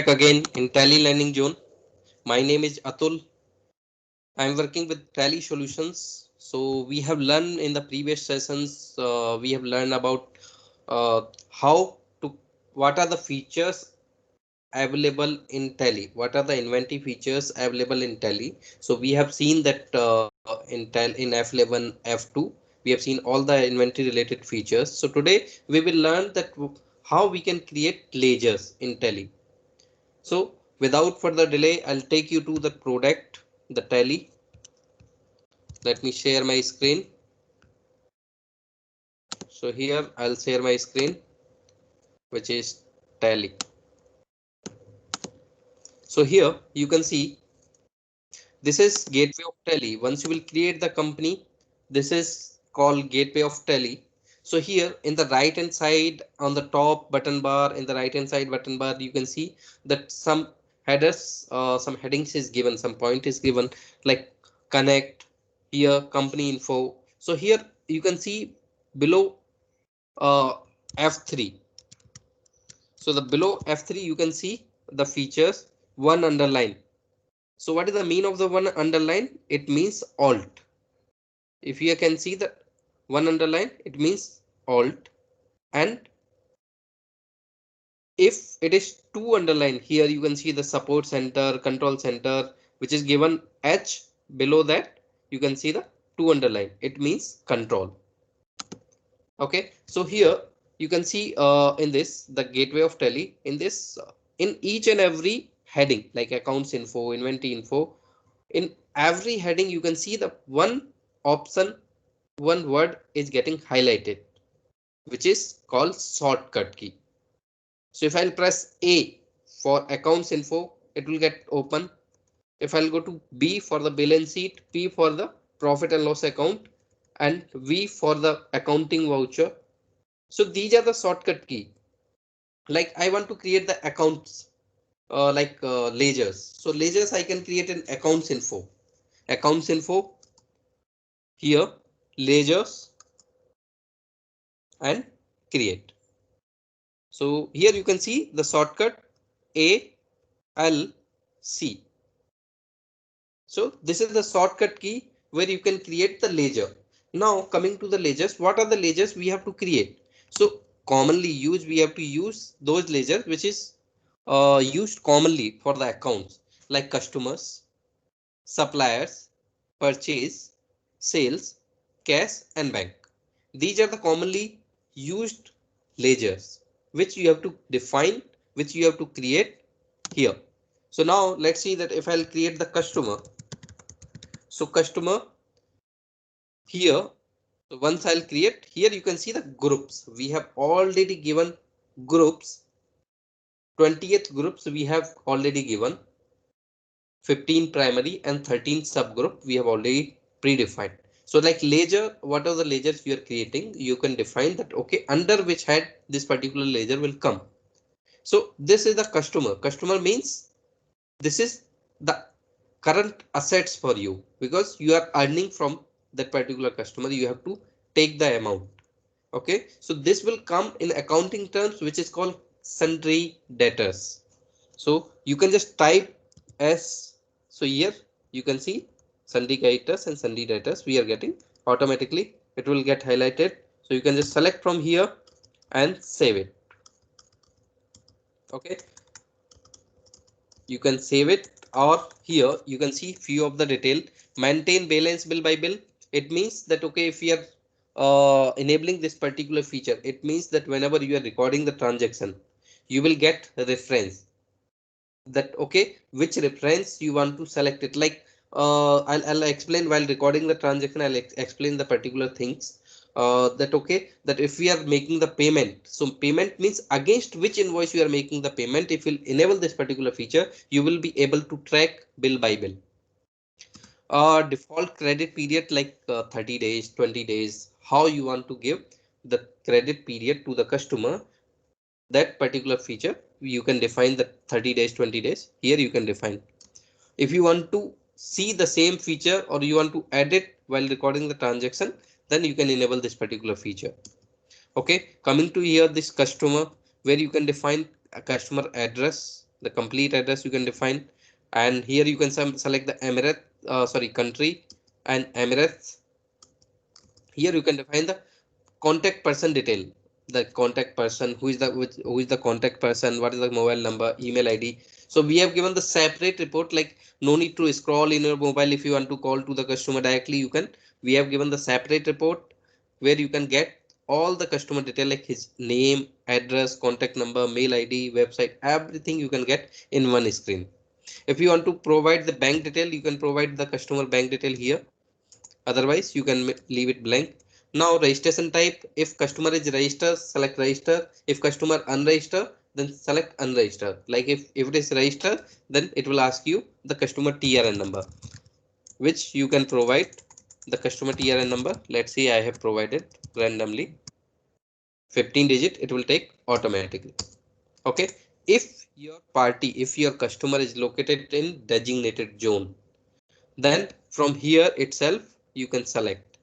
Again in Tally Learning Zone. My name is Atul. I'm working with Tally Solutions. So we have learned in the previous sessions, we have learned about how to, what are the features available in Tally, what are the inventory features available in Tally. So we have seen that in F11, F2, we have seen all the inventory related features. So today we will learn that how we can create ledgers in Tally. So without further delay, I'll take you to the product, the Tally. Let me share my screen. So here I'll share my screen, which is Tally. So here you can see this is gateway of Tally. Once you will create the company, this is called gateway of Tally. So here in the right hand side on the top button bar, in the right hand side button bar, you can see that some headers, some headings is given, some point is given like connect, here company info. So here you can see below uh, F3. So the below F3 you can see the features one underline. So what is the mean of the one underline? It means alt. If you can see the one underline, it means alt. And if it is two underline, here you can see the support center, control center, which is given H. Below that, you can see the two underline. It means control. Okay, so here you can see in this the gateway of Tally. In this, in each and every heading like accounts info, inventory info, in every heading you can see the one option, one word is getting highlighted, which is called shortcut key. So if I'll press A for accounts info, it will get open. If I'll go to B for the balance sheet, P for the profit and loss account, and V for the accounting voucher. So these are the shortcut key. Like I want to create the accounts ledgers. So ledgers I can create an accounts info. Accounts info here, ledgers and create. So here you can see the shortcut A L C. So this is the shortcut key where you can create the ledger. Now coming to the ledgers, what are the ledgers we have to create? So commonly used, we have to use those ledgers which is used commonly for the accounts like customers, suppliers, purchase, sales, cash and bank. These are the commonly used ledgers which you have to define, which you have to create here. So now let's see that if I'll create the customer. So customer here, so once I'll create here, you can see the groups. We have already given groups. 20th groups we have already given. 15 primary and 13 subgroup we have already predefined. So like ledger, what are the ledgers you are creating? You can define that, okay, under which head this particular ledger will come. So this is the customer. Customer means this is the current assets for you because you are earning from that particular customer. You have to take the amount. Okay, so this will come in accounting terms, which is called sundry debtors. So you can just type S. So here you can see sundry creditors and sundry debtors we are getting automatically. It will get highlighted. So you can just select from here and save it. Okay, you can save it, or here you can see few of the detail. Maintain balance bill by bill. It means that okay, if we are enabling this particular feature, it means that whenever you are recording the transaction, you will get a reference that okay, which reference you want to select it. Like I'll explain while recording the transaction. I'll explain the particular things that okay, that if we are making the payment, so payment means against which invoice you are making the payment. If you enable this particular feature, you will be able to track bill by bill. Default credit period like 30 days, 20 days, how you want to give the credit period to the customer. That particular feature you can define the 30 days, 20 days. Here you can define. If you want to see the same feature or you want to add it while recording the transaction, then you can enable this particular feature. Okay, coming to here this customer, where you can define a customer address, the complete address you can define, and here you can select the Emirate, country and Emirates. Here you can define the contact person detail, the contact person, who is the contact person, what is the mobile number, email ID. So we have given the separate report, like no need to scroll in your mobile. If you want to call to the customer directly, you can. We have given the separate report where you can get all the customer detail, like his name, address, contact number, mail ID, website, everything you can get in one screen. If you want to provide the bank detail, you can provide the customer bank detail here. Otherwise you can leave it blank. Now registration type, if customer is register, select register. If customer unregister, then select unregister. Like if it is register, then it will ask you the customer TRN number, which you can provide the customer TRN number. Let's see, I have provided randomly 15 digit, it will take automatically. Okay, if your party, if your customer is located in designated zone, then from here itself you can select.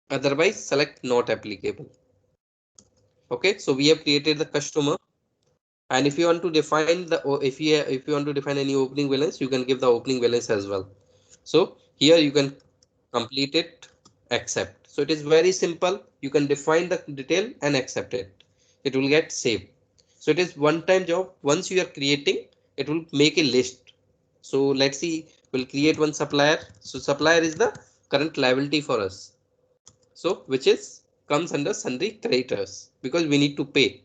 Otherwise select not applicable. Okay, so we have created the customer, and if you want to define the, if you want to define any opening balance, you can give the opening balance as well. So here you can complete it, accept. So it is very simple. You can define the detail and accept it. It will get saved. So it is one time job. Once you are creating, it will make a list. So let's see, we'll create one supplier. So supplier is the current liability for us. So which is comes under sundry creditors because we need to pay.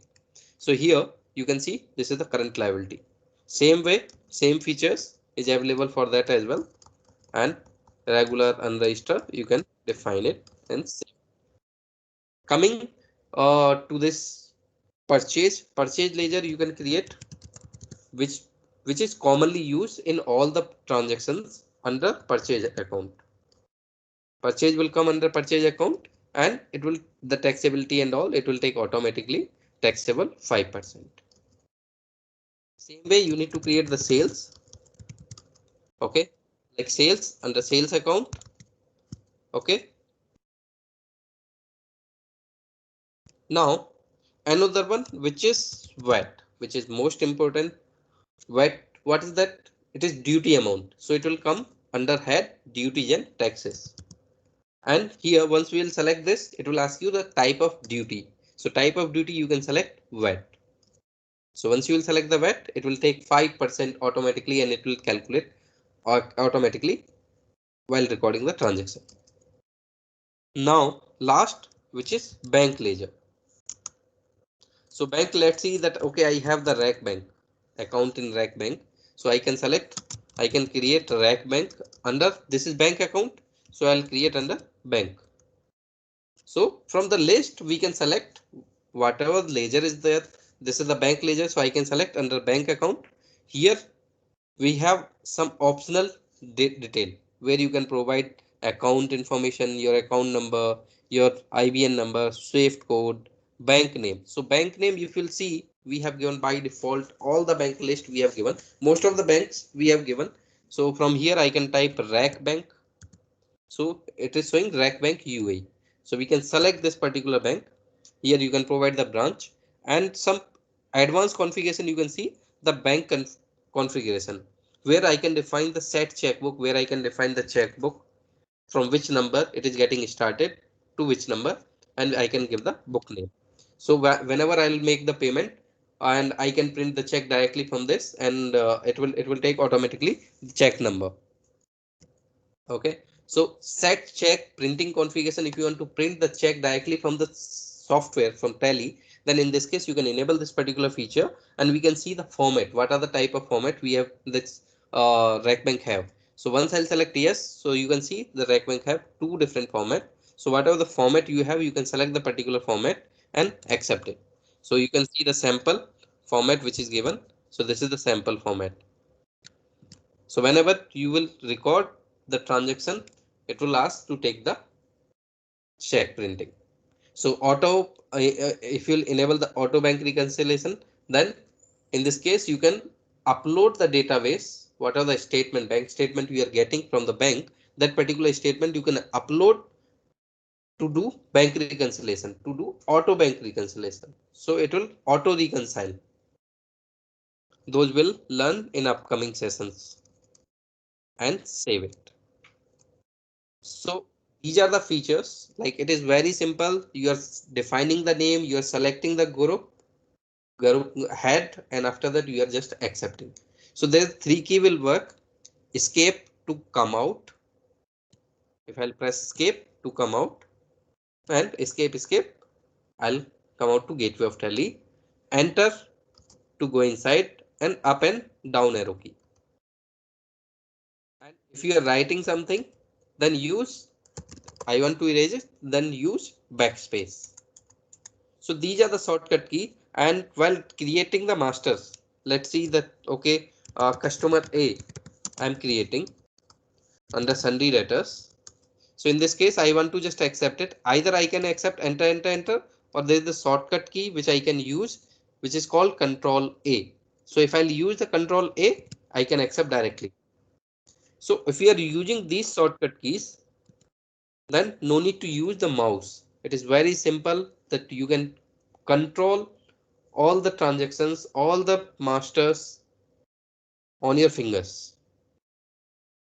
So here you can see this is the current liability. Same way, same features is available for that as well. And regular unregistered, you can define it and save. Coming to this purchase ledger, you can create which which is commonly used in all the transactions under purchase account. Purchase will come under purchase account, and it will, the taxability and all, it will take automatically taxable 5%. Same way you need to create the sales. Okay, like sales under sales account. Okay, now another one which is VAT, which is most important. VAT, what is that? It is duty amount, so it will come under head duties and taxes. And here once we will select this, it will ask you the type of duty. So type of duty you can select VAT. So once you will select the VAT, it will take 5% automatically, and it will calculate automatically while recording the transaction. Now last, which is bank ledger. So bank, let's see that, okay, I have the rack bank account in rack bank. So I can select, I can create rack bank under, this is bank account. So I'll create under bank. So from the list we can select whatever ledger is there. This is the bank ledger, so I can select under bank account. Here we have some optional detail where you can provide account information, your account number, your IBN number, SWIFT code, bank name. So bank name, if you'll see, we have given by default all the bank list we have given. Most of the banks we have given. So from here I can type rack bank. So it is showing rack bank UAE. So we can select this particular bank. Here you can provide the branch and some advanced configuration. You can see the bank configuration where I can define the set checkbook, where I can define the checkbook from which number it is getting started to which number, and I can give the book name. So whenever I will make the payment, and I can print the check directly from this, and it will take automatically the check number. Okay, so set check printing configuration. If you want to print the check directly from the software from Tally, then in this case you can enable this particular feature, and we can see the format. What are the type of format we have this RackBank have? So once I'll select yes, so you can see the RackBank have two different format. So whatever the format you have, you can select the particular format and accept it. So you can see the sample format which is given. So this is the sample format. So whenever you will record the transaction, it will ask to take the check printing. So if you'll enable the auto bank reconciliation, then in this case you can upload the database. What are the statement, bank statement you are getting from the bank? That particular statement you can upload to do bank reconciliation, to do auto bank reconciliation. So it will auto reconcile. Those will learn in upcoming sessions and save it. So these are the features. Like it is very simple. You are defining the name, you are selecting the group head, and after that you are just accepting. So there three key will work. Escape to come out. If I'll press escape to come out and escape, I'll come out to gateway of tele. Enter to go inside, and up and down arrow key. And if you are writing something, then use I want to erase it, then use backspace. So these are the shortcut key. And while creating the masters, let's see that okay, customer A I'm creating under sundry letters. So in this case, I want to just accept it. Either I can accept enter, or there is the shortcut key which I can use, which is called Control A. So if I'll use the Control A, I can accept directly. So if we are using these shortcut keys, then no need to use the mouse. It is very simple that you can control all the transactions, all the masters on your fingers.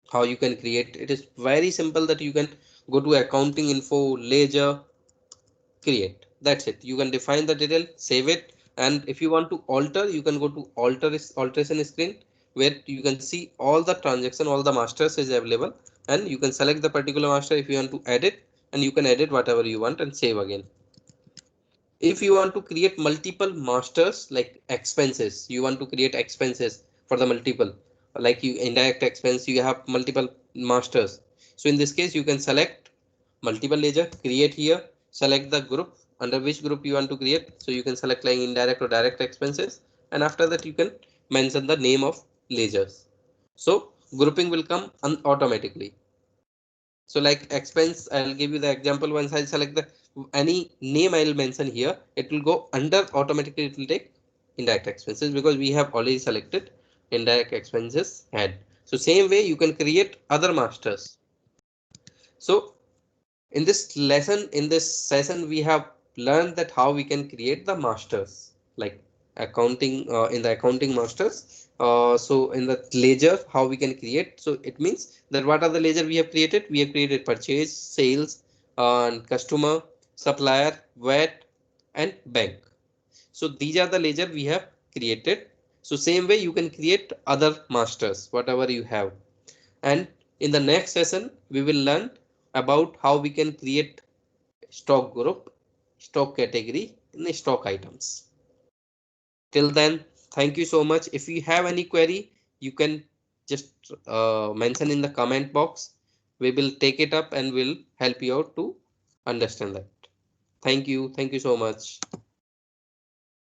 How you can create it is very simple that you can go to accounting info, ledger, create. That's it. You can define the detail, save it, and if you want to alter, you can go to alteration screen where you can see all the transaction, all the masters is available, and you can select the particular master if you want to edit, and you can edit whatever you want and save again. If you want to create multiple masters like expenses, you want to create expenses for the multiple, like you indirect expense, you have multiple masters. So in this case, you can select multiple ledger, create here, select the group under which group you want to create. So you can select like indirect or direct expenses, and after that you can mention the name of ledgers. So grouping will come automatically. So like expense, I'll give you the example. Once I select the any name I'll mention here, it will go under automatically. It will take indirect expenses because we have already selected indirect expenses head. So same way you can create other masters. So in this lesson, in this session, we have learned that how we can create the masters like accounting in the accounting masters. So in the ledger, how we can create. So it means that what are the ledger we have created? We have created purchase, sales, and customer, supplier, VAT, and bank. So these are the ledger we have created. So same way you can create other masters, whatever you have. And in the next session, we will learn about how we can create stock group, stock category in the stock items. Till then, thank you so much. If you have any query, you can just mention in the comment box. We will take it up and will help you out to understand that. Thank you. Thank you so much.